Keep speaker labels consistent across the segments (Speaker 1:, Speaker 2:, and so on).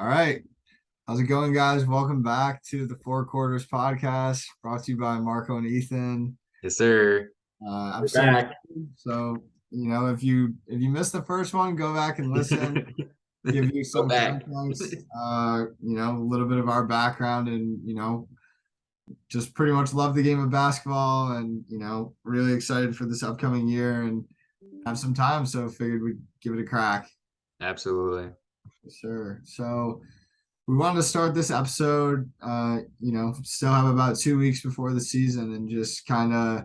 Speaker 1: All right. How's it going, guys? Welcome back to the Four Quarters podcast brought to you by Marco and Ethan.
Speaker 2: Yes, sir. We're
Speaker 1: Episode
Speaker 2: back.
Speaker 1: 2. So, if you missed the first one, go back and listen, give you
Speaker 2: Go
Speaker 1: some
Speaker 2: back.
Speaker 1: context, a little bit of our background and, just pretty much love the game of basketball and, really excited for this upcoming year and have some time. So figured we'd give it a crack.
Speaker 2: Absolutely.
Speaker 1: Sure. So we wanted to start this episode, still have about 2 weeks before the season and just kind of,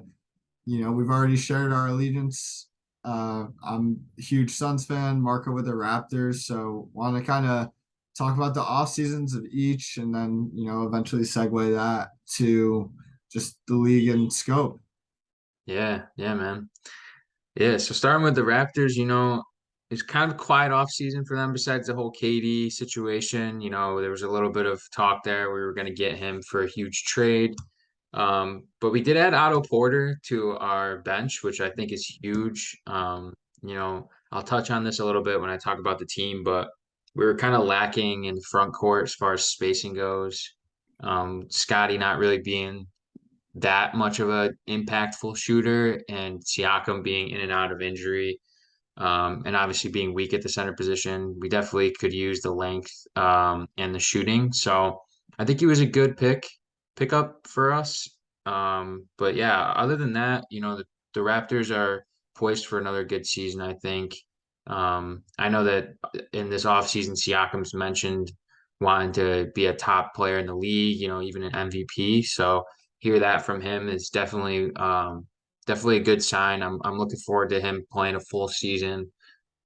Speaker 1: we've already shared our allegiance. I'm a huge Suns fan, Marco with the Raptors. So want to kind of talk about the off seasons of each and then, eventually segue that to just the league and scope.
Speaker 2: Yeah, man. Yeah, so starting with the Raptors, it's kind of a quiet off season for them besides the whole KD situation. There was a little bit of talk there. We were going to get him for a huge trade. But we did add Otto Porter to our bench, which I think is huge. I'll touch on this a little bit when I talk about the team, but we were kind of lacking in the front court as far as spacing goes. Scotty not really being that much of a impactful shooter, and Siakam being in and out of injury, and obviously being weak at the center position. We definitely could use the length and the shooting. So I think he was a good pickup for us. But yeah, other than that, the Raptors are poised for another good season, I think. I know that in this offseason, Siakam's mentioned wanting to be a top player in the league, even an MVP. So hear that from him is definitely a good sign. I'm looking forward to him playing a full season,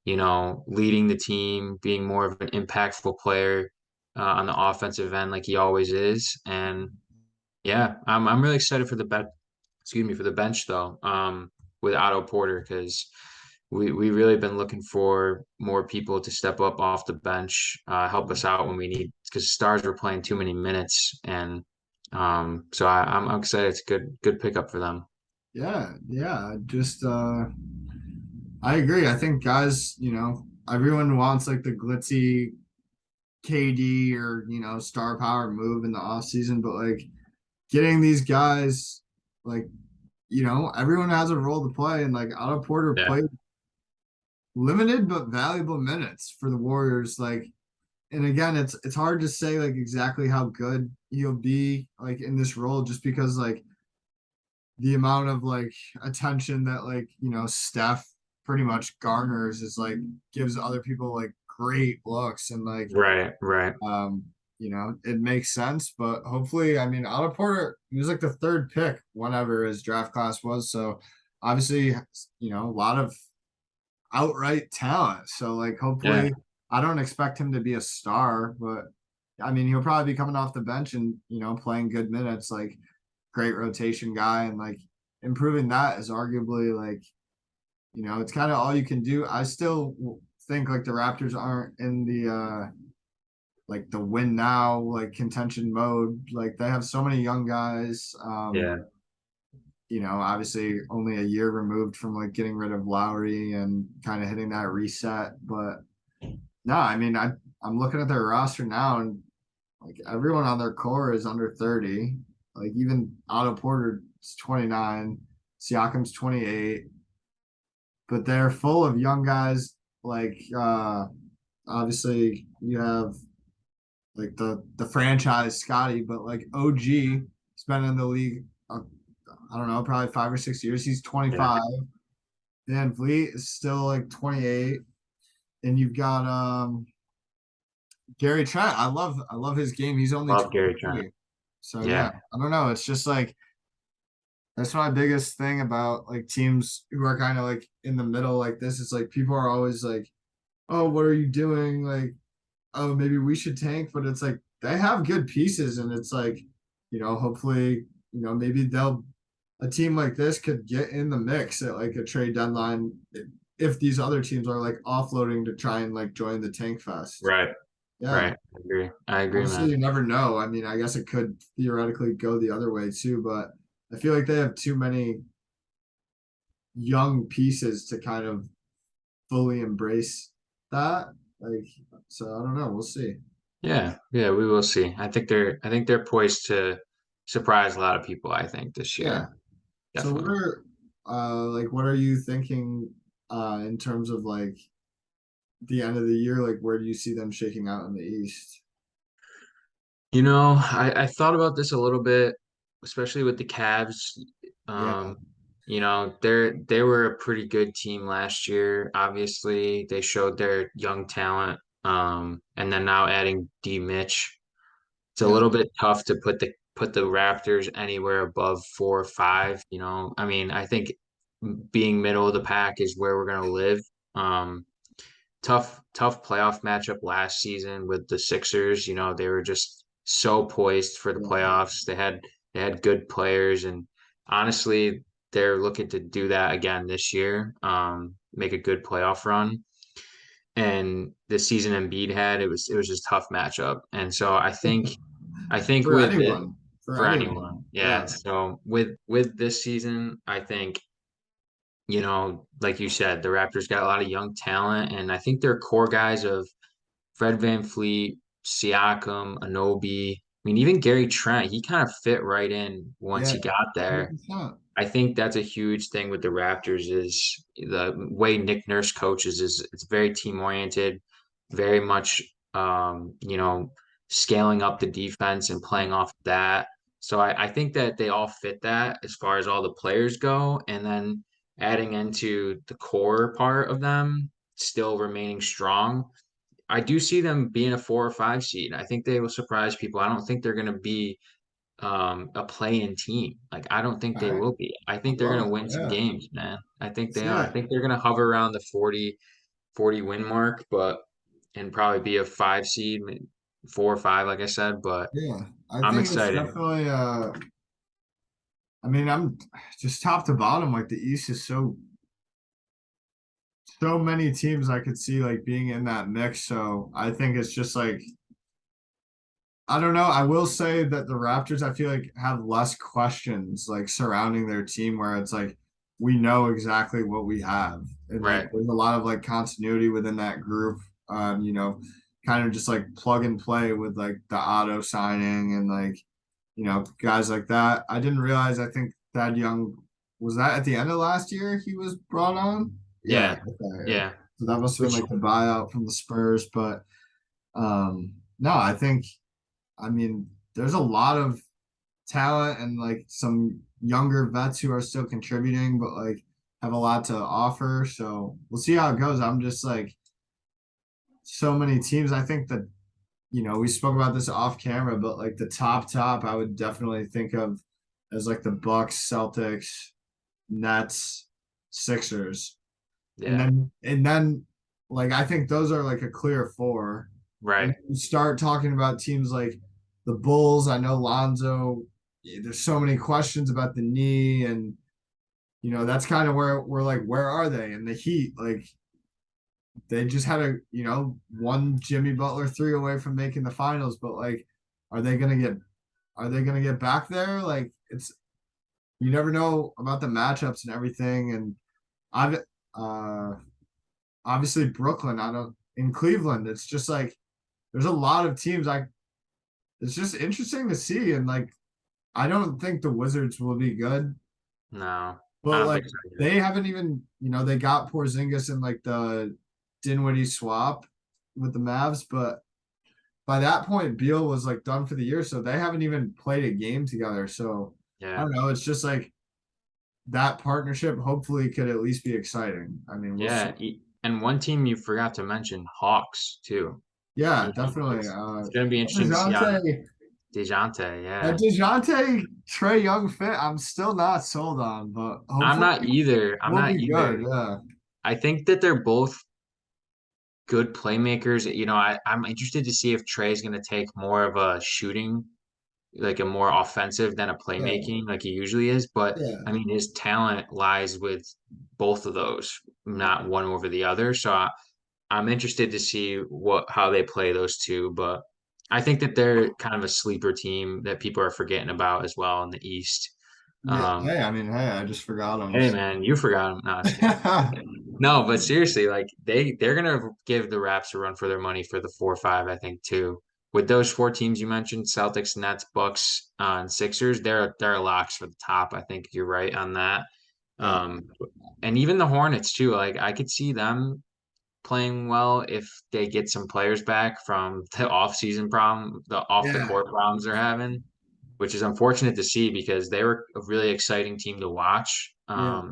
Speaker 2: leading the team, being more of an impactful player on the offensive end like he always is. And yeah, I'm really excited for for the bench though, with Otto Porter because we really been looking for more people to step up off the bench, help us out when we need because stars were playing too many minutes, and so I'm excited. It's a good pickup for them.
Speaker 1: Yeah. Just I agree. I think guys, everyone wants like the glitzy KD or star power move in the off season, but like getting these guys, like everyone has a role to play, and like Otto Porter
Speaker 2: Yeah,
Speaker 1: played limited but valuable minutes for the Warriors. Like, and again, it's hard to say like exactly how good he'll be like in this role, just because like the amount of like attention that like Steph pretty much garners is like gives other people like great looks and like
Speaker 2: right.
Speaker 1: um it makes sense, but hopefully, I mean, Otto Porter, he was like the third pick whenever his draft class was, so obviously, a lot of outright talent. So like
Speaker 2: Yeah,
Speaker 1: hopefully, I don't expect him to be a star, but I mean, he'll probably be coming off the bench and playing good minutes, like great rotation guy, and like improving that is arguably like it's kind of all you can do. I still think like the Raptors aren't in the like the win now like contention mode. Like they have so many young guys.
Speaker 2: yeah,
Speaker 1: Obviously only a year removed from like getting rid of Lowry and kind of hitting that reset. But no, I mean I'm looking at their roster now and like everyone on their core is under 30. Like even Otto Porter is 29, Siakam's 28, but they're full of young guys. Like obviously you have like the franchise Scotty, but like OG has been in the league. I don't know, probably 5 or 6 years. He's
Speaker 2: yeah.
Speaker 1: 25. Van Vliet is still like 28, and you've got Gary Trent. I love his game. He's only
Speaker 2: Love Gary Trent.
Speaker 1: 23. So yeah,
Speaker 2: Yeah,
Speaker 1: I don't know. It's just like that's my biggest thing about like teams who are kind of like in the middle like this. It's like people are always like, "Oh, what are you doing?" Like, "Oh, maybe we should tank," but it's like they have good pieces, and it's like, hopefully, maybe they'll a team like this could get in the mix at like a trade deadline if these other teams are like offloading to try and like join the tank fest.
Speaker 2: right,
Speaker 1: Yeah.
Speaker 2: right. I agree,
Speaker 1: Obviously,
Speaker 2: man.
Speaker 1: you never know. I mean, I guess it could theoretically go the other way too, but I feel like they have too many young pieces to kind of fully embrace that. Like, so I don't know. We'll see.
Speaker 2: Yeah, yeah, we will see. I think they're poised to surprise a lot of people, I think, this
Speaker 1: Yeah.
Speaker 2: year.
Speaker 1: So
Speaker 2: Definitely.
Speaker 1: what are you thinking in terms of like the end of the year? Like where do you see them shaking out in the East?
Speaker 2: I thought about this a little bit, especially with the Cavs.
Speaker 1: Yeah.
Speaker 2: Um, they were a pretty good team last year. Obviously, they showed their young talent. And then now adding D Mitch, it's a
Speaker 1: Yeah.
Speaker 2: little bit tough to put the Raptors anywhere above 4 or 5. I mean, I think being middle of the pack is where we're gonna live. Um, tough playoff matchup last season with the Sixers. They were just so poised for the
Speaker 1: Yeah.
Speaker 2: playoffs. They had good players, and honestly, they're looking to do that again this year. Make a good playoff run. And the season Embiid had, it was just tough matchup. And so I think
Speaker 1: For
Speaker 2: with it
Speaker 1: anyone. For
Speaker 2: for anyone,
Speaker 1: anyone.
Speaker 2: yeah.
Speaker 1: Yeah.
Speaker 2: So with this season, I think like you said, the Raptors got a lot of young talent, and I think their core guys of Fred VanVleet, Siakam, Anobi. I mean, even Gary Trent, he kind of fit right in once
Speaker 1: Yeah.
Speaker 2: he got there.
Speaker 1: 100%.
Speaker 2: I think that's a huge thing with the Raptors is the way Nick Nurse coaches is it's very team oriented, very much scaling up the defense and playing off that. So I think that they all fit that as far as all the players go, and then adding into the core part of them still remaining strong. I do see them being a 4 or 5 seed. I think they will surprise people. I don't think they're going to be a play-in team. Like I don't think
Speaker 1: All
Speaker 2: they
Speaker 1: right.
Speaker 2: will be. I
Speaker 1: I
Speaker 2: think they're
Speaker 1: love
Speaker 2: going to
Speaker 1: it.
Speaker 2: win some
Speaker 1: Yeah.
Speaker 2: games, man. I think they
Speaker 1: See
Speaker 2: are. I
Speaker 1: it.
Speaker 2: think they're going to hover around the 40 win mark, but and probably be a 5 seed, 4 or 5, like I said. But
Speaker 1: Yeah. I
Speaker 2: I'm
Speaker 1: think it's
Speaker 2: excited.
Speaker 1: definitely I mean, I'm just top to bottom, like the East is so many teams I could see like being in that mix. So I think it's just like I don't know. I will say that the Raptors, I feel like, have less questions like surrounding their team where it's like we know exactly what we have. And like
Speaker 2: Right.
Speaker 1: there's a lot of like continuity within that group. Kind of just like plug and play with like the auto signing and like, guys like that. I didn't realize I think Thad Young was that at the end of last year he was brought on? Yeah,
Speaker 2: Yeah.
Speaker 1: okay.
Speaker 2: Yeah.
Speaker 1: So that must have been
Speaker 2: Which
Speaker 1: like the buyout from the Spurs, but no, I mean, there's a lot of talent and like some younger vets who are still contributing, but like have a lot to offer. So we'll see how it goes. I'm just like so many teams. I think that, we spoke about this off camera, but like the top, I would definitely think of as like the Bucks, Celtics, Nets, Sixers. And
Speaker 2: yeah.
Speaker 1: then like I think those are like a clear four. And
Speaker 2: Right.
Speaker 1: you start talking about teams like the Bulls. I know Lonzo, there's so many questions about the knee, and that's kind of where we're like, where are they? And the Heat, like they just had one Jimmy Butler three away from making the finals, but like, are they gonna get are they gonna get back there? Like it's you never know about the matchups and everything. And I've uh obviously Brooklyn, I don't in Cleveland, it's just like there's a lot of teams it's just interesting to see. And like I don't think the Wizards will be good,
Speaker 2: No, I
Speaker 1: but
Speaker 2: don't
Speaker 1: like
Speaker 2: think so either.
Speaker 1: they haven't even, they got Porzingis in like the Dinwiddie swap with the Mavs, but by that point Beal was like done for the year, so they haven't even played a game together. So I
Speaker 2: Yeah.
Speaker 1: don't know. It's just like that partnership hopefully could at least be exciting. I mean, we'll see.
Speaker 2: Yeah. And one team you forgot to mention, Hawks too.
Speaker 1: Yeah,
Speaker 2: You know,
Speaker 1: definitely.
Speaker 2: it's going to be interesting to see how
Speaker 1: DeJounte,
Speaker 2: DeJounte,
Speaker 1: that
Speaker 2: yeah.
Speaker 1: DeJounte Trey Young fit, I'm still not sold on, but
Speaker 2: I'm not
Speaker 1: hopefully
Speaker 2: either. I'm
Speaker 1: we'll
Speaker 2: not
Speaker 1: be good.
Speaker 2: either.
Speaker 1: Yeah.
Speaker 2: I think that they're both good playmakers. I'm interested to see if Trey's going to take more of a shooting, like a more offensive than a
Speaker 1: Yeah.
Speaker 2: playmaking, like he usually is. But
Speaker 1: Yeah.
Speaker 2: I mean, his talent lies with both of those, not one over the other. So I'm interested to see how they play those two. But I think that they're kind of a sleeper team that people are forgetting about as well in the East.
Speaker 1: Yeah.
Speaker 2: Um,
Speaker 1: Hey, I mean, hey, I just forgot him.
Speaker 2: Hey man, you forgot him. No, I was kidding. No, but seriously, like they're gonna give the Raps a run for their money for the 4 or 5, I think too. with those four teams you mentioned, Celtics, Nets, Bucks, and Sixers, they're locks for the top. I think you're right on that.
Speaker 1: Yeah.
Speaker 2: Um, and even the Hornets too. Like I could see them playing well if they get some players back from the off the
Speaker 1: Yeah.
Speaker 2: court problems they're having, which is unfortunate to see because they were a really exciting team to watch.
Speaker 1: Yeah.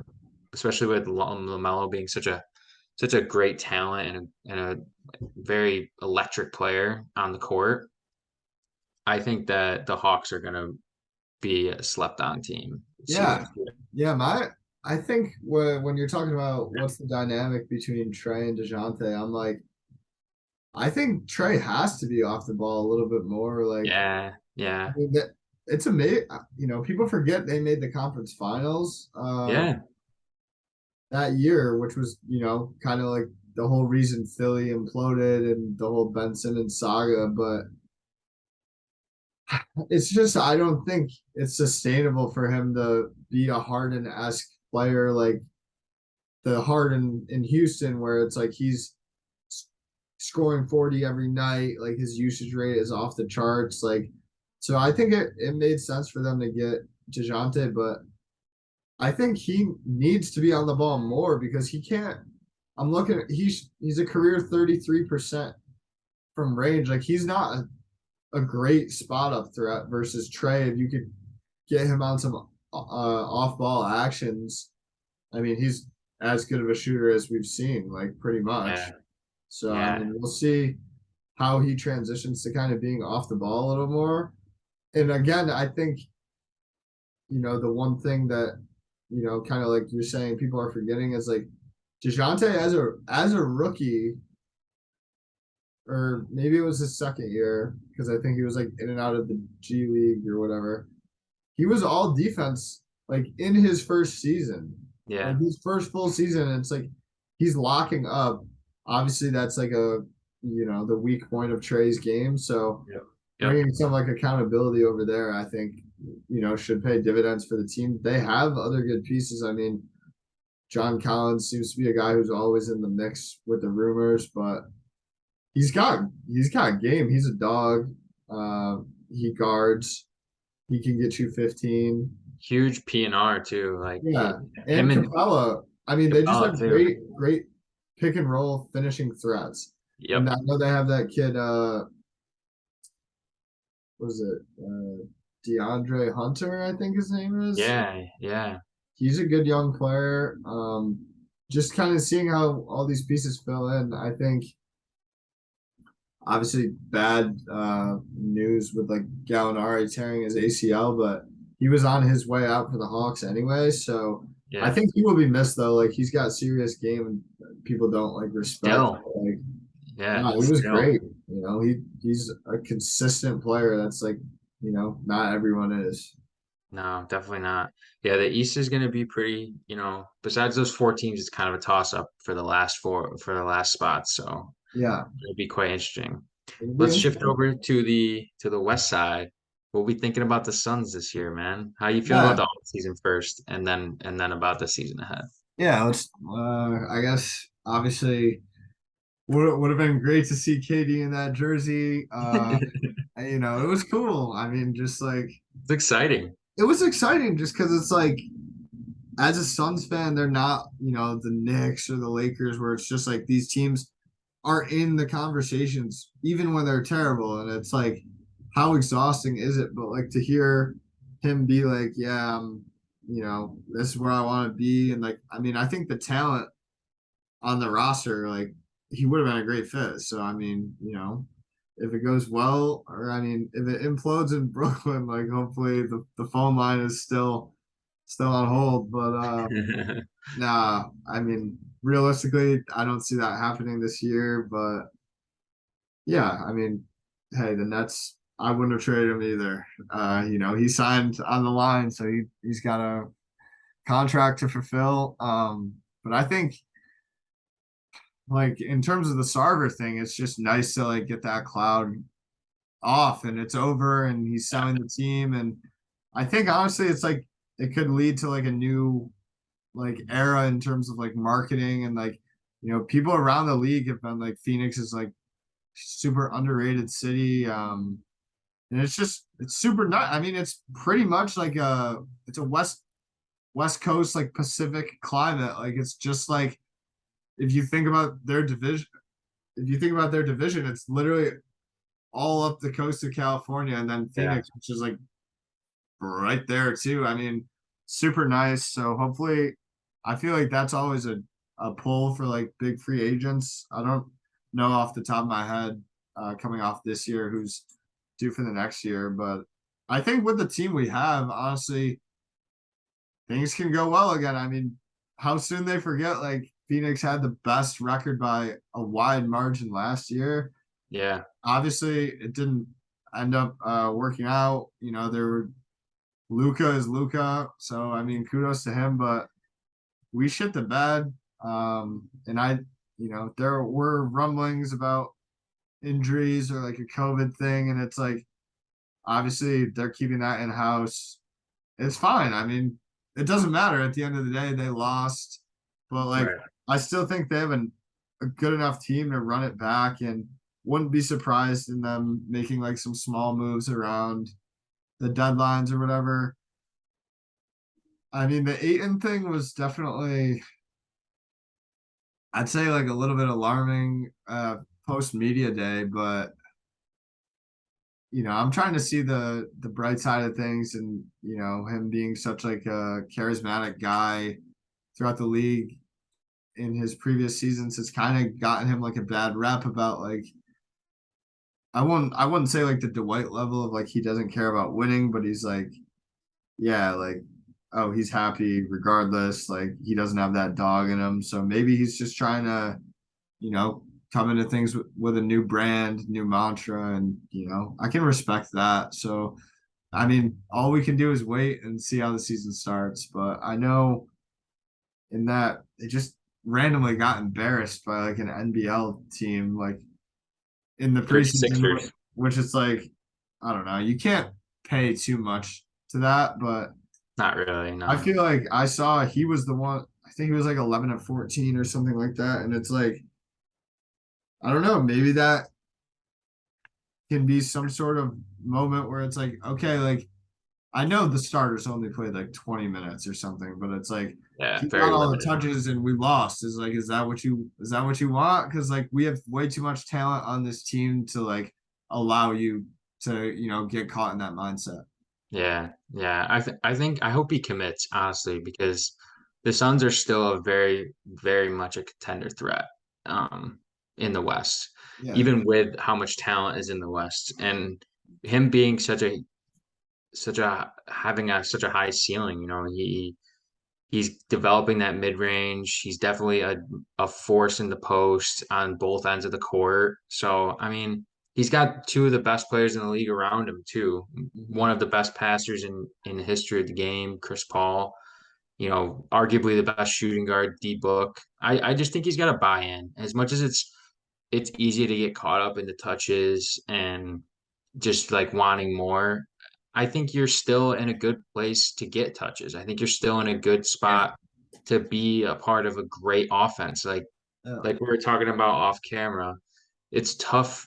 Speaker 2: Especially with LaMelo being such a great talent and a very electric player on the court. I think that the Hawks are going to be a slept on team
Speaker 1: Yeah.
Speaker 2: season.
Speaker 1: Yeah. I think when you're talking about what's the dynamic between Trey and DeJounte, I'm like, I think Trey has to be off the ball a little bit more. Like,
Speaker 2: Yeah,
Speaker 1: I
Speaker 2: yeah,
Speaker 1: mean, it's amazing. People forget they made the conference finals
Speaker 2: yeah,
Speaker 1: that year, which was, kind of like the whole reason Philly imploded and the whole Ben Simmons saga. But it's just, I don't think it's sustainable for him to be a Harden-esque player like the Harden in Houston, where it's like he's scoring 40 every night, like his usage rate is off the charts. Like, so I think it made sense for them to get DeJounte, but I think he needs to be on the ball more because he can't. I'm looking at he's a career 33% from range. Like he's not a great spot up threat versus Trey. If you could get him on some off ball actions, I mean he's as good of a shooter as we've seen, like pretty
Speaker 2: yeah,
Speaker 1: much. So I
Speaker 2: yeah,
Speaker 1: mean we'll see how he transitions to kind of being off the ball a little more. And again, I think the one thing that kind of like you're saying people are forgetting is like DeJounte as a rookie, or maybe it was his second year because I think he was like in and out of the G League or whatever. He was all defense like in his first season,
Speaker 2: yeah.
Speaker 1: like his first full season. And it's like he's locking up. Obviously, that's like the weak point of Trey's game. So
Speaker 2: Yep. Yep.
Speaker 1: bringing some like accountability over there, I think should pay dividends for the team. They have other good pieces. I mean, John Collins seems to be a guy who's always in the mix with the rumors, but he's got game. He's a dog. He guards. He can get you 15.
Speaker 2: Huge PNR too. Like
Speaker 1: Yeah,
Speaker 2: him
Speaker 1: and
Speaker 2: and
Speaker 1: Capella. I mean, they just
Speaker 2: Capella
Speaker 1: have
Speaker 2: too.
Speaker 1: great pick and roll finishing threats. And
Speaker 2: Yep.
Speaker 1: I know they have that kid. What is it? DeAndre Hunter, I think his name is.
Speaker 2: Yeah. Yeah.
Speaker 1: He's a good young player. Just kind of seeing how all these pieces fill in. I think obviously bad news with like Gallinari tearing his ACL, but he was on his way out for the Hawks anyway. So I
Speaker 2: Yeah.
Speaker 1: think he will be missed though. Like he's got serious game and people don't like respect.
Speaker 2: Still.
Speaker 1: Like
Speaker 2: Yeah.
Speaker 1: no, he was
Speaker 2: Still.
Speaker 1: great. He's a consistent player. That's like not everyone is.
Speaker 2: No, definitely not. Yeah, the East is going to be pretty, besides those four teams, it's kind of a toss up for the last four for the last spots. So
Speaker 1: Yeah,
Speaker 2: it'll be quite interesting.
Speaker 1: it'll be
Speaker 2: Let's shift
Speaker 1: interesting.
Speaker 2: over to the West side. What we thinking about the Suns this year, man? How you feeling about
Speaker 1: Yeah,
Speaker 2: the off season first, and then about the season ahead?
Speaker 1: yeah. Let's. I guess obviously would have been great to see KD in that jersey. It was cool. I mean, just like
Speaker 2: It's exciting.
Speaker 1: it was exciting just because it's like as a Suns fan, they're not, the Knicks or the Lakers where it's just like these teams are in the conversations even when they're terrible. And it's like, how exhausting is it? But like to hear him be like, yeah, this is where I want to be. And like, I mean, I think the talent on the roster, like he would have been a great fit. So I mean, if it goes well, or I mean, if it implodes in Brooklyn, like hopefully the phone line is still on hold. But nah, I mean, realistically, I don't see that happening this year. But yeah, I mean, hey, the Nets, I wouldn't have traded him either. He signed on the line, so he's got a contract to fulfill. But I think like in terms of the Sarver thing, it's just nice to like get that cloud off and it's over and he's selling the team. And I think honestly it's like it could lead to like a new like era in terms of like marketing and like people around the league have been like Phoenix is like super underrated city. And it's super nice. I mean, it's pretty much like it's a West Coast like Pacific climate. Like it's just like if you think about their division, if you think about their division, it's literally all up the coast of California and then
Speaker 2: Yeah.
Speaker 1: Phoenix, which is like right there too. I mean, super nice. So hopefully, I feel like that's always a pull for like big free agents. I don't know off the top of my head, coming off this year, who's due for the next year, but I think with the team we have, honestly, things can go well again. I mean, how soon they forget like Phoenix had the best record by a wide margin last year.
Speaker 2: Yeah.
Speaker 1: Obviously, it didn't end up working out. You know, there were Luca is Luca, so I mean, kudos to him. But we shit the bed, and there were rumblings about injuries or like a COVID thing, and it's like obviously they're keeping that in house. It's fine. I mean, it doesn't matter at the end of the day. They lost, but like
Speaker 2: Right.
Speaker 1: I still think they have a good enough team to run it back, and wouldn't be surprised in them making like some small moves around the deadlines or whatever. I mean, the Aiton thing was definitely, I'd say, like a little bit alarming post media day, but I'm trying to see the bright side of things, and him being such like a charismatic guy throughout the league in his previous seasons has kind of gotten him like a bad rep about like I wouldn't say like the Dwight level of like he doesn't care about winning, but he's like, yeah, like, oh, he's happy regardless. Like he doesn't have that dog in him. So maybe he's just trying to, you know, come into things with a new brand, new mantra, and I can respect that. So I mean, all we can do is wait and see how the season starts. But I know in that they just randomly got embarrassed by like an NBL team, like in the preseason,
Speaker 2: 36ers.
Speaker 1: which is like, I don't know, you can't pay too much to that, but
Speaker 2: Not really,
Speaker 1: I
Speaker 2: no.
Speaker 1: feel like I saw he was the one. I think he was like 11 and 14 or something like that, and it's like I don't know, maybe that can be some sort of moment where it's like, okay, like I know the starters only played like 20 minutes or something, but it's like
Speaker 2: Yeah,
Speaker 1: he got
Speaker 2: very
Speaker 1: all the
Speaker 2: limited.
Speaker 1: touches and we lost. Is like, is that what you want? Because like we have way too much talent on this team to like allow you to get caught in that mindset.
Speaker 2: Yeah, yeah. I think I hope he commits, honestly, because the Suns are still a very, very much a contender threat in the West,
Speaker 1: Yeah,
Speaker 2: even with how much talent is in the West. And him being such a having a such a high ceiling, he's developing that mid range. He's definitely a force in the post on both ends of the court. So, I mean, he's got two of the best players in the league around him too. One of the best passers in the history of the game, Chris Paul. Arguably the best shooting guard, D Book. I just think he's got to buy in. As much as it's easy to get caught up in the touches and just like wanting more. I think you're still in a good place to get touches. I think you're still in a good
Speaker 1: yeah,
Speaker 2: spot to be a part of a great offense.
Speaker 1: yeah,
Speaker 2: Like we were talking about off camera, it's tough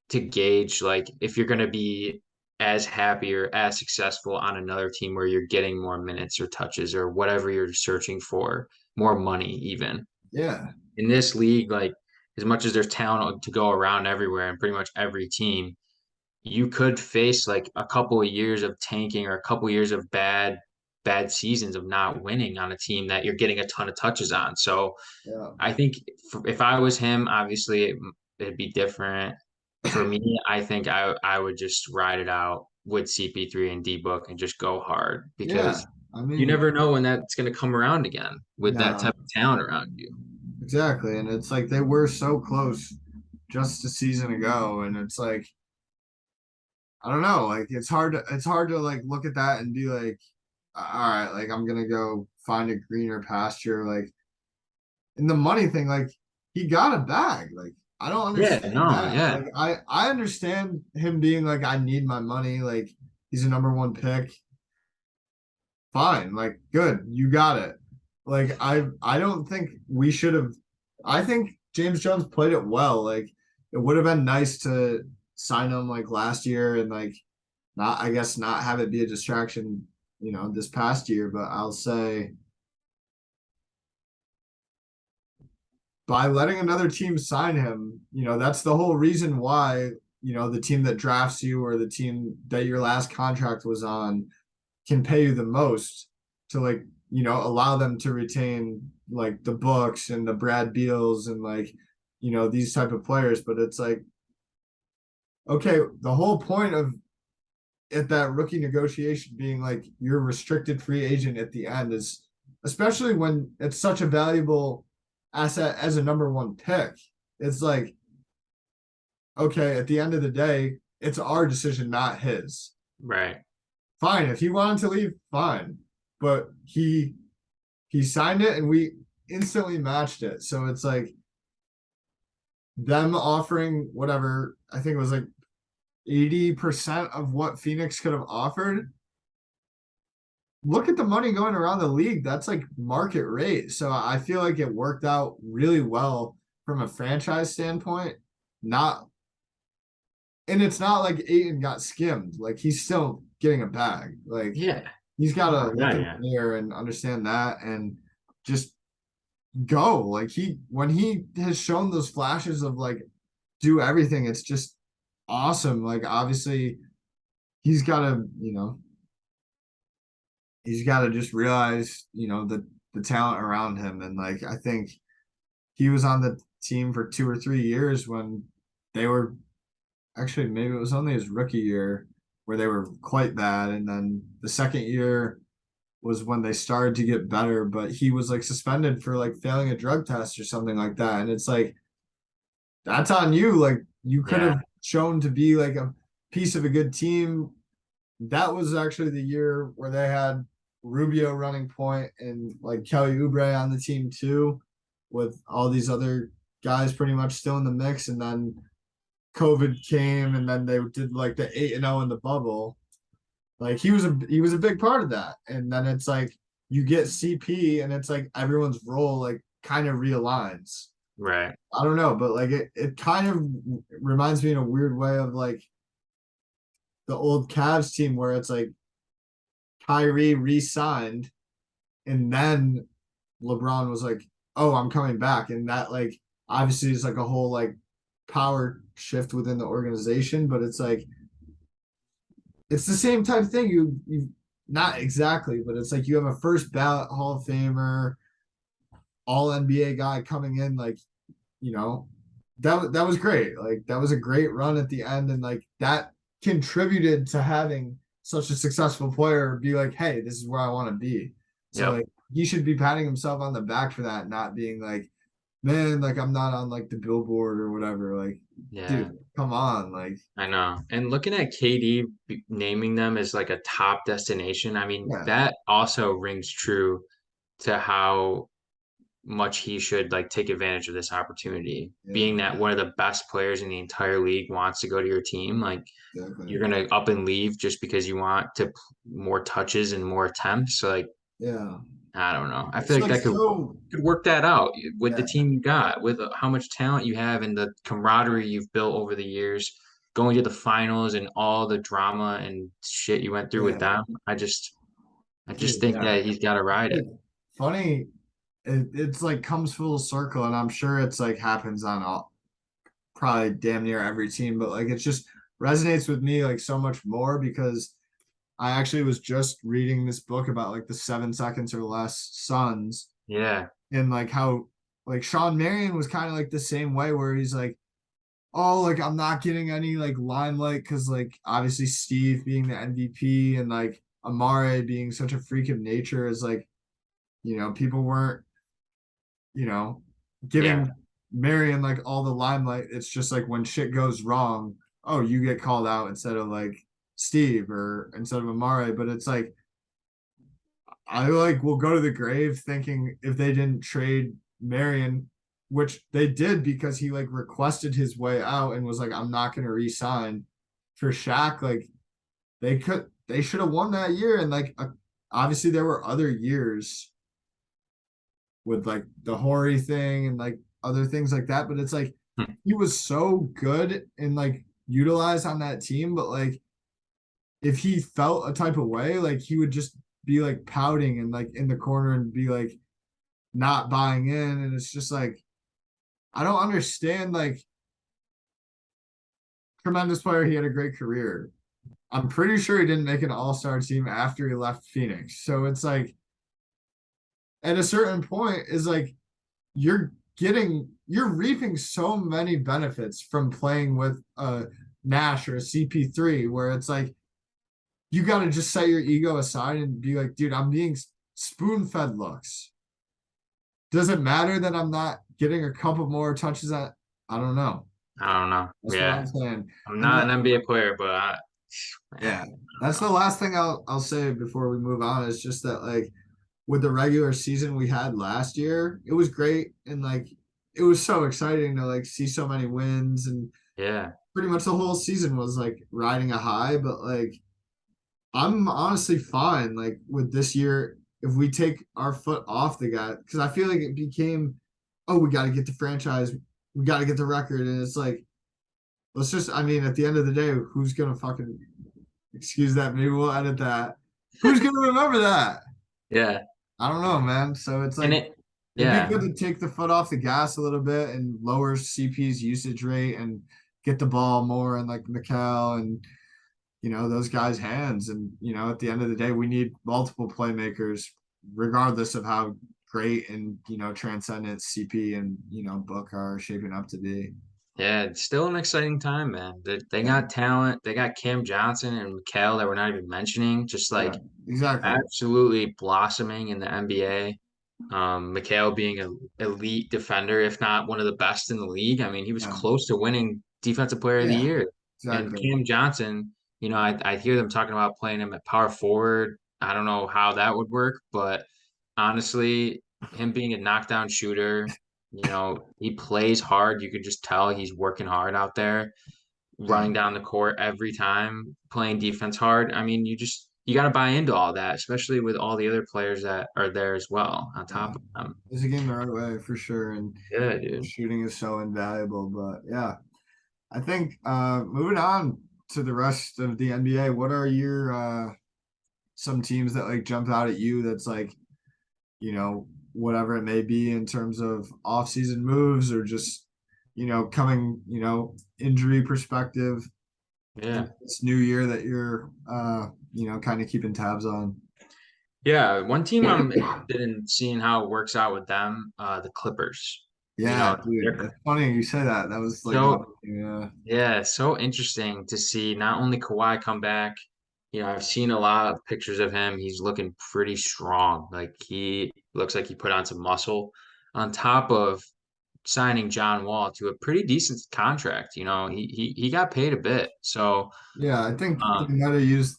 Speaker 2: to gauge like if you're going to be as happy or as successful on another team where you're getting more minutes or touches or whatever you're searching for, more money even.
Speaker 1: yeah,
Speaker 2: In this league, like as much as there's talent to go around everywhere and pretty much every team, you could face like a couple of years of tanking or a couple of years of bad seasons of not winning on a team that you're getting a ton of touches on. So
Speaker 1: yeah.
Speaker 2: I think if I was him, obviously it'd be different. For me, I think I would just ride it out with CP3 and D Book and just go hard
Speaker 1: Yeah,
Speaker 2: because
Speaker 1: I
Speaker 2: you
Speaker 1: mean,
Speaker 2: never know when that's going to come around again with that
Speaker 1: no,
Speaker 2: type of talent around you.
Speaker 1: exactly. And it's like they were so close just a season ago, and it's like I don't know, like it's hard to like look at that and be like, all right, like I'm gonna go find a greener pasture. Like in the money thing, like he got a bag. Like I don't
Speaker 2: Yeah,
Speaker 1: understand
Speaker 2: no,
Speaker 1: that.
Speaker 2: yeah.
Speaker 1: Like I understand him being like I need my money. Like he's a number one pick. Fine, like good, you got it. Like I don't think we should have. I think James Jones played it well. Like it would have been nice to sign him like last year and like not, I guess, not have it be a distraction, this past year. But I'll say by letting another team sign him, that's the whole reason why, the team that drafts you or the team that your last contract was on can pay you the most to like, allow them to retain like the Books and the Brad Beals and like, these type of players. But it's like, okay, the whole point of at that rookie negotiation being like your restricted free agent at the end is especially when it's such a valuable asset as a number one pick. It's like, okay, at the end of the day, it's our decision, not his.
Speaker 2: Right.
Speaker 1: Fine. If he wanted to leave, fine. But he signed it and we instantly matched it. So it's like them offering whatever, I think it was like 80% of what Phoenix could have offered. Look at the money going around the league. That's like market rate. So I feel like it worked out really well from a franchise standpoint. Not, and it's not like Aiton got skimmed. Like he's still getting a bag. Like
Speaker 2: Yeah.
Speaker 1: he's got to look
Speaker 2: Yeah,
Speaker 1: at
Speaker 2: yeah.
Speaker 1: the player and understand that and just go. Like when he has shown those flashes of like do everything, it's just awesome. Like obviously he's got to, he's got to just realize, the talent around him. And like, I think he was on the team for 2 or 3 years when they were actually, maybe it was only his rookie year where they were quite bad. And then the second year was when they started to get better, but he was like suspended for like failing a drug test or something like that. And it's like, that's on you. Like you could
Speaker 2: Yeah.
Speaker 1: have shown to be like a piece of a good team. That was actually the year where they had Rubio running point and like Kelly Oubre on the team too, with all these other guys pretty much still in the mix. And then COVID came, and then they did like the 8-0 in the bubble. Like he was a big part of that. And then it's like you get CP, and it's like everyone's role like kind of realigns.
Speaker 2: Right.
Speaker 1: I don't know, but like it kind of reminds me in a weird way of like the old Cavs team where it's like Kyrie re-signed, and then LeBron was like, "Oh, I'm coming back," and that like obviously is like a whole like power shift within the organization, but it's like it's the same type of thing. You not exactly, but it's like you have a first ballot Hall of Famer, all NBA guy coming in, like you know that was great. Like that was a great run at the end, and like that contributed to having such a successful player be like, hey, this is where I want to be. So
Speaker 2: Yep.
Speaker 1: like he should be patting himself on the back for that, not being like, man, like I'm not on like the billboard or whatever. Like,
Speaker 2: Yeah.
Speaker 1: dude, come on, like,
Speaker 2: I know. And looking at KD naming them as like a top destination, I mean,
Speaker 1: yeah,
Speaker 2: that also rings true to how much he should like take advantage of this opportunity.
Speaker 1: yeah,
Speaker 2: Being that one of the best players in the entire league wants to go to your team, like
Speaker 1: exactly,
Speaker 2: you're gonna up and leave just because you want more touches and more attempts. So like
Speaker 1: yeah.
Speaker 2: I don't know. I feel
Speaker 1: It's
Speaker 2: like
Speaker 1: like
Speaker 2: that
Speaker 1: so,
Speaker 2: could work that out with the
Speaker 1: yeah,
Speaker 2: team you got, with how much talent you have and the camaraderie you've built over the years, going to the finals and all the drama and shit you went through with
Speaker 1: yeah,
Speaker 2: them. I just
Speaker 1: dude,
Speaker 2: think
Speaker 1: yeah.
Speaker 2: that he's got to ride it.
Speaker 1: Like, funny, it's like comes full circle, and I'm sure it's like happens on all probably damn near every team, but like it just resonates with me like so much more because I actually was just reading this book about like the 7 seconds or less Suns
Speaker 2: Yeah,
Speaker 1: and like how like Sean Marion was kind of like the same way where he's like, oh, like I'm not getting any like limelight because like obviously Steve being the MVP and like Amare being such a freak of nature is like, people weren't, you know,
Speaker 2: yeah,
Speaker 1: giving Marion like all the limelight. It's just like when shit goes wrong, oh, you get called out instead of like Steve or instead of Amare. But it's like I like will go to the grave thinking if they didn't trade Marion, which they did because he like requested his way out and was like, I'm not gonna resign for Shaq, like they should have won that year. And like obviously there were other years with like the Horry thing and like other things like that. But it's like
Speaker 2: Hmm.
Speaker 1: he was so good and like utilized on that team, but like if he felt a type of way, like he would just be like pouting and like in the corner and be like not buying in. And it's just like I don't understand. Like tremendous player, he had a great career. I'm pretty sure he didn't make an all-star team after he left Phoenix. So it's like at a certain point is like you're reaping so many benefits from playing with a Nash or a CP3 where it's like you got to just set your ego aside and be like, dude, I'm being spoon-fed looks. Does it matter that I'm not getting a couple more touches at I don't know.
Speaker 2: I don't know.
Speaker 1: That's what I'm
Speaker 2: Yeah,
Speaker 1: saying.
Speaker 2: I'm
Speaker 1: And
Speaker 2: not an NBA player, but man,
Speaker 1: yeah,
Speaker 2: I don't
Speaker 1: that's the
Speaker 2: know.
Speaker 1: last thing I'll say before we move on is just that like with the regular season we had last year, it was great and like it was so exciting to like see so many wins and
Speaker 2: Yeah,
Speaker 1: pretty much the whole season was like riding a high, but like I'm honestly fine like with this year if we take our foot off the gas because I feel like it became oh we got to get the franchise, we got to get the record, and it's like let's just I mean at the end of the day who's gonna fucking excuse that maybe we'll edit that who's gonna remember that
Speaker 2: yeah,
Speaker 1: I don't know, man. So it's
Speaker 2: and
Speaker 1: like it'd be
Speaker 2: yeah,
Speaker 1: good to take the foot off the gas a little bit and lower CP's usage rate and get the ball more in like Mikal and those guys' hands. And at the end of the day, we need multiple playmakers, regardless of how great and transcendent CP and Book are shaping up to be.
Speaker 2: yeah. It's still an exciting time, man. They
Speaker 1: Yeah,
Speaker 2: got talent. They got Cam Johnson and Mikal that we're not even mentioning. Just
Speaker 1: yeah,
Speaker 2: like
Speaker 1: exactly.
Speaker 2: absolutely blossoming in the NBA. Mikal being an elite defender, if not one of the best in the league. I mean, he was
Speaker 1: Yeah,
Speaker 2: close to winning Defensive Player of the
Speaker 1: yeah,
Speaker 2: Year. And
Speaker 1: exactly.
Speaker 2: Cam Johnson, I hear them talking about playing him at power forward. I don't know how that would work, but honestly, him being a knockdown shooter, he plays hard. You could just tell he's working hard out there,
Speaker 1: Yeah,
Speaker 2: running down the court every time, playing defense hard. I mean, you got to buy into all that, especially with all the other players that are there as well on
Speaker 1: yeah.
Speaker 2: top of them.
Speaker 1: It's a game the right way for sure, and
Speaker 2: Yeah, dude.
Speaker 1: shooting is so invaluable. But yeah, I think moving on to the rest of the NBA, what are your some teams that like jumped out at you that's like, whatever it may be in terms of off-season moves or just, coming, injury perspective in
Speaker 2: Yeah.
Speaker 1: this new year that you're kind of keeping tabs on.
Speaker 2: Yeah. One team I'm interested in seeing how it works out with them, the Clippers. You
Speaker 1: Yeah,
Speaker 2: know,
Speaker 1: dude,
Speaker 2: they're
Speaker 1: that's funny you say that. That was like one,
Speaker 2: so
Speaker 1: yeah,
Speaker 2: yeah, so interesting to see not only Kawhi come back. I've seen a lot of pictures of him. He's looking pretty strong. Like he looks like he put on some muscle on top of signing John Wall to a pretty decent contract. He got paid a bit. So
Speaker 1: yeah. I think they
Speaker 2: um
Speaker 1: might have used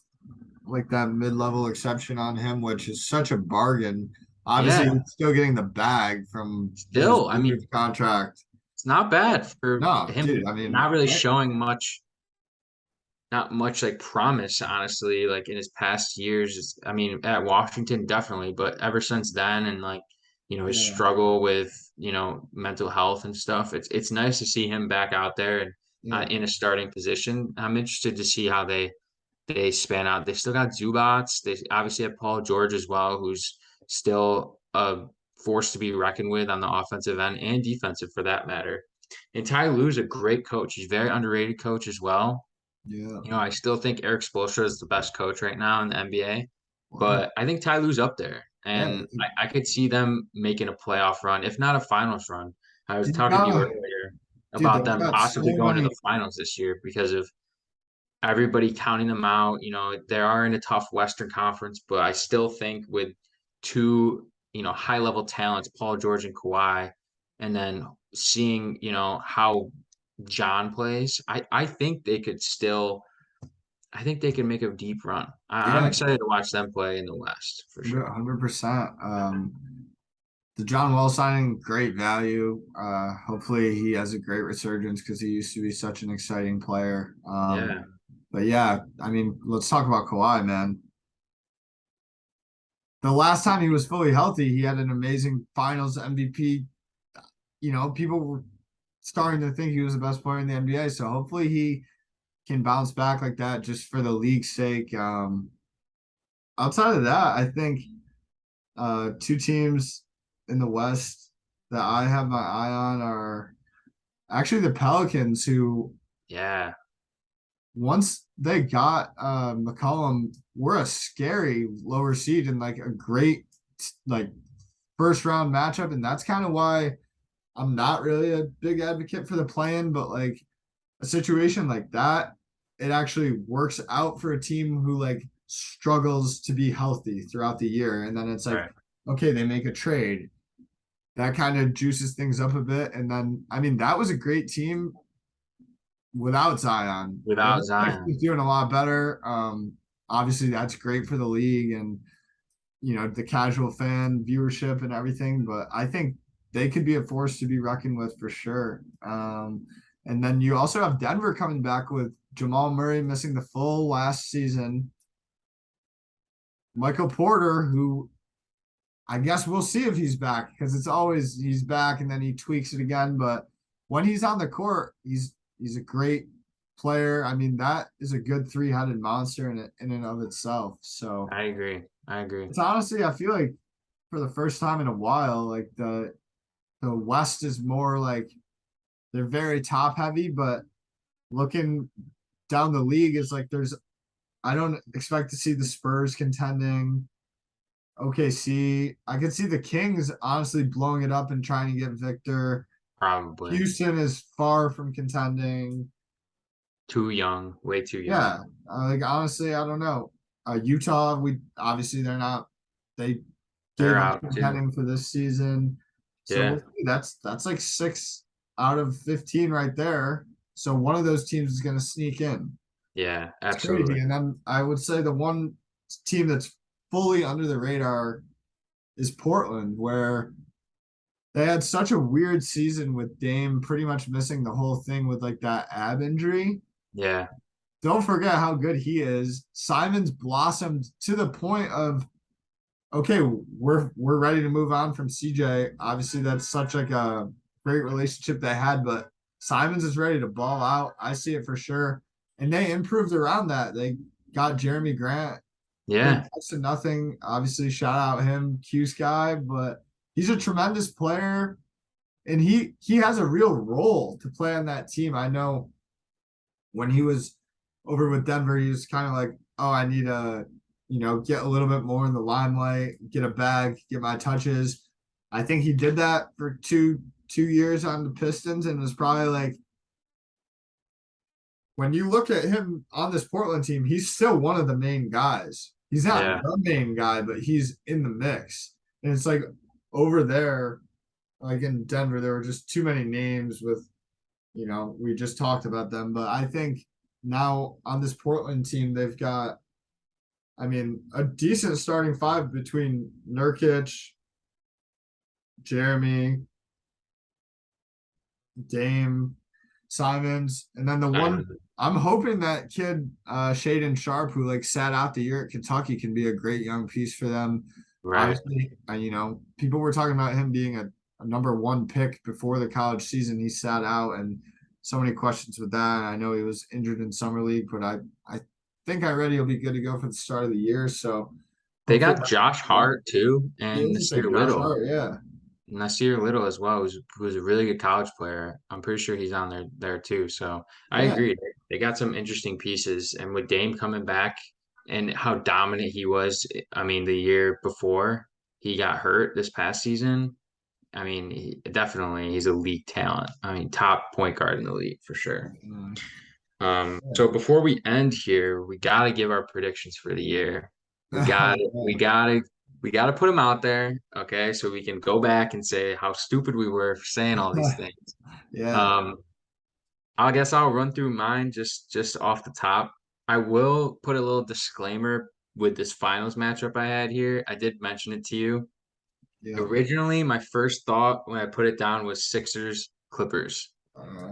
Speaker 1: like that mid-level exception on him, which is such a bargain. Obviously,
Speaker 2: yeah,
Speaker 1: he's still getting the bag from his
Speaker 2: still, I
Speaker 1: Wizards
Speaker 2: mean,
Speaker 1: contract.
Speaker 2: it's not bad for
Speaker 1: No,
Speaker 2: him
Speaker 1: dude, I mean,
Speaker 2: not really showing not much like promise, honestly, like in his past years. I mean, at Washington, definitely, but ever since then, and like, his
Speaker 1: yeah,
Speaker 2: struggle with, mental health and stuff, it's nice to see him back out there and
Speaker 1: yeah,
Speaker 2: in a starting position. I'm interested to see how they span out. They still got Zubats. They obviously have Paul George as well, who's still a force to be reckoned with on the offensive end and defensive for that matter. And Ty Lue's a great coach. He's a very underrated coach as well.
Speaker 1: yeah.
Speaker 2: I still think Eric Spoelstra is the best coach right now in the NBA,
Speaker 1: Wow.
Speaker 2: but I think Ty Lue's up there,
Speaker 1: Yeah.
Speaker 2: and I could see them making a playoff run, if not a finals run. I was
Speaker 1: They've
Speaker 2: talking to you
Speaker 1: got,
Speaker 2: earlier
Speaker 1: dude,
Speaker 2: about
Speaker 1: they've
Speaker 2: them
Speaker 1: got
Speaker 2: possibly
Speaker 1: so
Speaker 2: going to
Speaker 1: many.
Speaker 2: the finals this year because of everybody counting them out. They are in a tough Western Conference, but I still think with two, high level talents, Paul George and Kawhi, and then seeing, how John plays, I think they could still I think they can make a deep run. I'm
Speaker 1: Yeah,
Speaker 2: excited to watch them play in the West for sure.
Speaker 1: 100%. The John Wall signing, great value. Hopefully he has a great resurgence because he used to be such an exciting player.
Speaker 2: Yeah,
Speaker 1: But yeah, I mean, let's talk about Kawhi, man. The last time he was fully healthy, he had an amazing Finals MVP. People were starting to think he was the best player in the NBA. So hopefully he can bounce back like that just for the league's sake. Outside of that, I think two teams in the West that I have my eye on are actually the Pelicans, who
Speaker 2: Yeah,
Speaker 1: once they got McCollum, were a scary lower seed and like a great like first round matchup, and that's kind of why I'm not really a big advocate for the plan, but like a situation like that, it actually works out for a team who like struggles to be healthy throughout the year. And then it's like,
Speaker 2: right.
Speaker 1: okay, they make a trade. That kind of juices things up a bit. And then, I mean, that was a great team without Zion. They're
Speaker 2: Without
Speaker 1: actually
Speaker 2: Zion.
Speaker 1: doing a lot better. Obviously, that's great for the league and the casual fan viewership and everything. But I think they could be a force to be reckoned with for sure. And then you also have Denver coming back with Jamal Murray missing the full last season. Michael Porter, who I guess we'll see if he's back because it's always he's back and then he tweaks it again. But when he's on the court, he's a great player. I mean, that is a good three-headed monster in and of itself. So
Speaker 2: I agree. I agree.
Speaker 1: it's honestly, I feel like for the first time in a while, like the West is more like they're very top heavy, but looking down the league is like there's I don't expect to see the Spurs contending. OKC, I could see the Kings honestly blowing it up and trying to get Victor.
Speaker 2: Probably.
Speaker 1: Houston is far from contending.
Speaker 2: Too young. Way too young.
Speaker 1: Yeah, like honestly, I don't know. Utah, we obviously they're not. They
Speaker 2: They're
Speaker 1: gave up
Speaker 2: out too.
Speaker 1: contending for this season, so we'll
Speaker 2: Yeah.
Speaker 1: see. That's like 6 out of 15 right there. So one of those teams is going to sneak in.
Speaker 2: Yeah,
Speaker 1: It's crazy.
Speaker 2: absolutely.
Speaker 1: And then I would say the one team that's fully under the radar is Portland, where they had such a weird season with Dame pretty much missing the whole thing with like that ab injury.
Speaker 2: Yeah.
Speaker 1: Don't forget how good he is. Simon's blossomed to the point of okay, we're ready to move on from CJ. Obviously, that's such like a great relationship they had, but Simons is ready to ball out. I see it for sure. And they improved around that. They got Jeremy Grant, played
Speaker 2: Yeah.
Speaker 1: close to nothing. Obviously, shout out him, Q Sky, but he's a tremendous player and he has a real role to play on that team. I know when he was over with Denver, he was kind of like, oh, I need to, get a little bit more in the limelight, get a bag, get my touches. I think he did that for two years on the Pistons and was probably like, when you look at him on this Portland team, he's still one of the main guys. He's not
Speaker 2: Yeah.
Speaker 1: the main guy, but he's in the mix. And it's like over there, like in Denver, there were just too many names with, we just talked about them. But I think now on this Portland team, they've got, I mean, a decent starting five between Nurkic, Jeremy, Dame, Simons, and then the one
Speaker 2: Um,
Speaker 1: I'm hoping that kid Shaden Sharp, who like sat out the year at Kentucky, can be a great young piece for them.
Speaker 2: right.
Speaker 1: Obviously, people were talking about him being a number one pick before the college season. He sat out, and so many questions with that. I know he was injured in summer league, but I think I read he'll be good to go for the start of the year. So
Speaker 2: They
Speaker 1: hopefully,
Speaker 2: got Josh Hart too
Speaker 1: yeah,
Speaker 2: and
Speaker 1: this is like
Speaker 2: Nasir
Speaker 1: Josh
Speaker 2: Little.
Speaker 1: Hart, yeah,
Speaker 2: Nasir Little as well, who's a really good college player. I'm pretty sure he's on there too. So I
Speaker 1: yeah.
Speaker 2: agree. They got some interesting pieces, and with Dame coming back and how dominant he was, I mean, the year before he got hurt this past season. I mean, definitely he's a league talent. I mean, top point guard in the league for sure.
Speaker 1: Yeah.
Speaker 2: So before we end here, we gotta give our predictions for the year. We got to we
Speaker 1: Yeah.
Speaker 2: got to we got to put them out there, okay? So we can go back and say how stupid we were for saying all these things.
Speaker 1: Yeah.
Speaker 2: Um, I guess I'll run through mine just off the top. I will put a little disclaimer with this finals matchup I had here. I did mention it to you.
Speaker 1: Yeah.
Speaker 2: Originally, my first thought when I put it down was Sixers Clippers.
Speaker 1: Uh,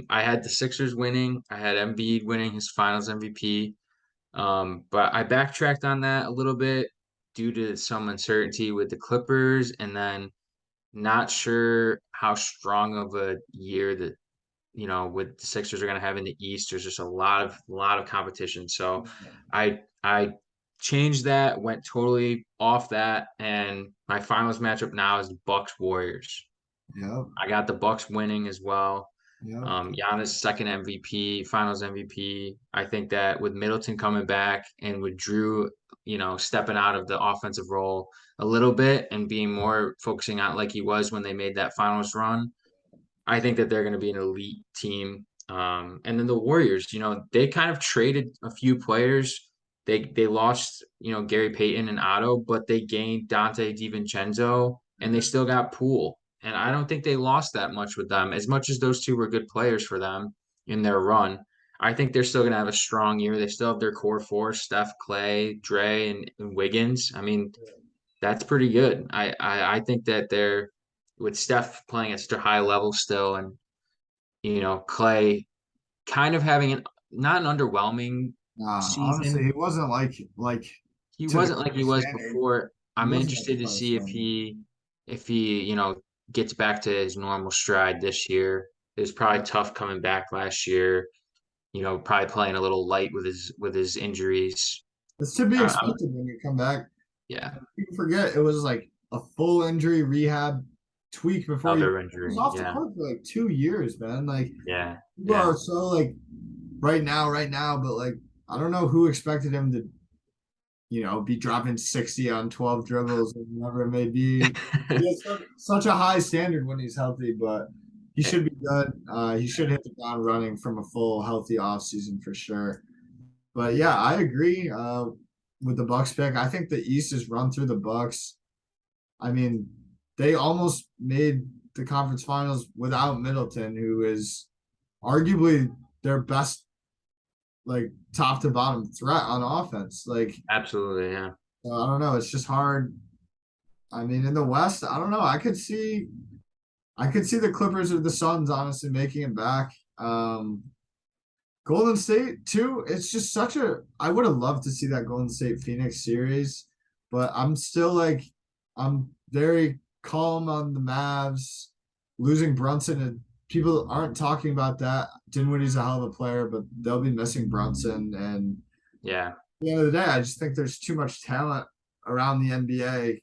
Speaker 2: I had the Sixers winning. I had Embiid winning his Finals MVP. But I backtracked on that a little bit due to some uncertainty with the Clippers, and then not sure how strong of a year that with the Sixers are going to have in the East. There's just a lot of competition. So I changed that, went totally off that, and my finals matchup now is Bucks Warriors.
Speaker 1: Yep.
Speaker 2: I got the Bucks winning as well.
Speaker 1: Yep.
Speaker 2: Giannis second MVP, Finals MVP. I think that with Middleton coming back and with Drew, stepping out of the offensive role a little bit and being more focusing on like he was when they made that Finals run, I think that they're going to be an elite team. And then the Warriors, they kind of traded a few players. They lost, Gary Payton and Otto, but they gained Dante DiVincenzo, and they still got Poole. And I don't think they lost that much with them. As much as those two were good players for them in their run, I think they're still going to have a strong year. They still have their core four: Steph, Clay, Dre, and Wiggins. I mean, that's pretty good. I think that they're with Steph playing at such a high level still, and Clay kind of having not an underwhelming
Speaker 1: Nah, honestly,
Speaker 2: season.
Speaker 1: he wasn't like
Speaker 2: He
Speaker 1: to the
Speaker 2: wasn't like he
Speaker 1: Clippers
Speaker 2: was
Speaker 1: standard.
Speaker 2: before.
Speaker 1: He
Speaker 2: I'm
Speaker 1: wasn't at the
Speaker 2: interested to
Speaker 1: Clippers
Speaker 2: see if
Speaker 1: standard.
Speaker 2: he gets back to his normal stride this year. It was probably tough coming back last year. Probably playing a little light with his injuries.
Speaker 1: It's to be
Speaker 2: I'm
Speaker 1: expected when you come back.
Speaker 2: Yeah,
Speaker 1: People forget it was like a full injury rehab tweak before he
Speaker 2: another
Speaker 1: was
Speaker 2: injury.
Speaker 1: off the
Speaker 2: Yeah,
Speaker 1: court for like 2 years, man. Like
Speaker 2: yeah,
Speaker 1: people
Speaker 2: yeah.
Speaker 1: are so like right now, but like I don't know who expected him to, be dropping 60 on 12 dribbles or whatever it may be. He has such a high standard when he's healthy, but he should be good. He should hit the ground running from a full healthy off season for sure. But yeah, I agree with the Bucks pick. I think the East is run through the Bucks. I mean, they almost made the conference finals without Middleton, who is arguably their best, like top to bottom threat on offense. Like,
Speaker 2: Absolutely, yeah.
Speaker 1: I don't know. It's just hard. I mean, in the West, I don't know. I could see the Clippers or the Suns honestly making it back. Golden State too. It's just such a. I would have loved to see that Golden State Phoenix series, but I'm still like, I'm very calm on the Mavs losing Brunson, and people aren't talking about that. Dinwiddie's a hell of a player, but they'll be missing Brunson. And
Speaker 2: Yeah.
Speaker 1: at the end of the day, I just think there's too much talent around the NBA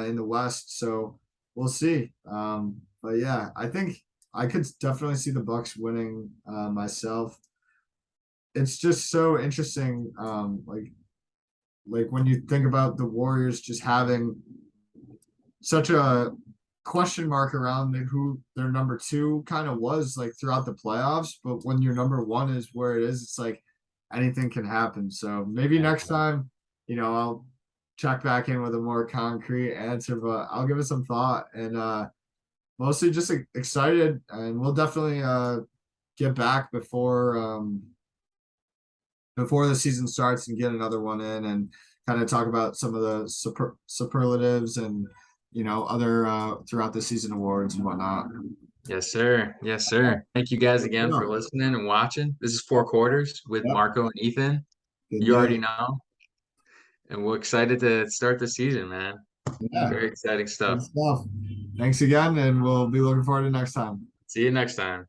Speaker 1: in the West. So we'll see. But yeah, I think I could definitely see the Bucks winning myself. It's just so interesting. Like when you think about the Warriors just having such a question mark around who their number two kind of was like throughout the playoffs, but when your number one is where it is, it's like anything can happen. So maybe
Speaker 2: Yeah.
Speaker 1: next time, I'll check back in with a more concrete answer, but I'll give it some thought and mostly just excited, and we'll definitely get back before the season starts and get another one in and kind of talk about some of the superlatives and other throughout the season awards and whatnot.
Speaker 2: Yes, sir. Yes, sir. Thank you guys again
Speaker 1: Yeah.
Speaker 2: for listening and watching. This is Four Quarters with
Speaker 1: Yep.
Speaker 2: Marco and Ethan.
Speaker 1: Good
Speaker 2: You already
Speaker 1: day.
Speaker 2: know. And we're excited to start the season, man.
Speaker 1: Yeah.
Speaker 2: Very exciting
Speaker 1: Good
Speaker 2: stuff.
Speaker 1: stuff. Thanks again, and we'll be looking forward to next time.
Speaker 2: See you next time.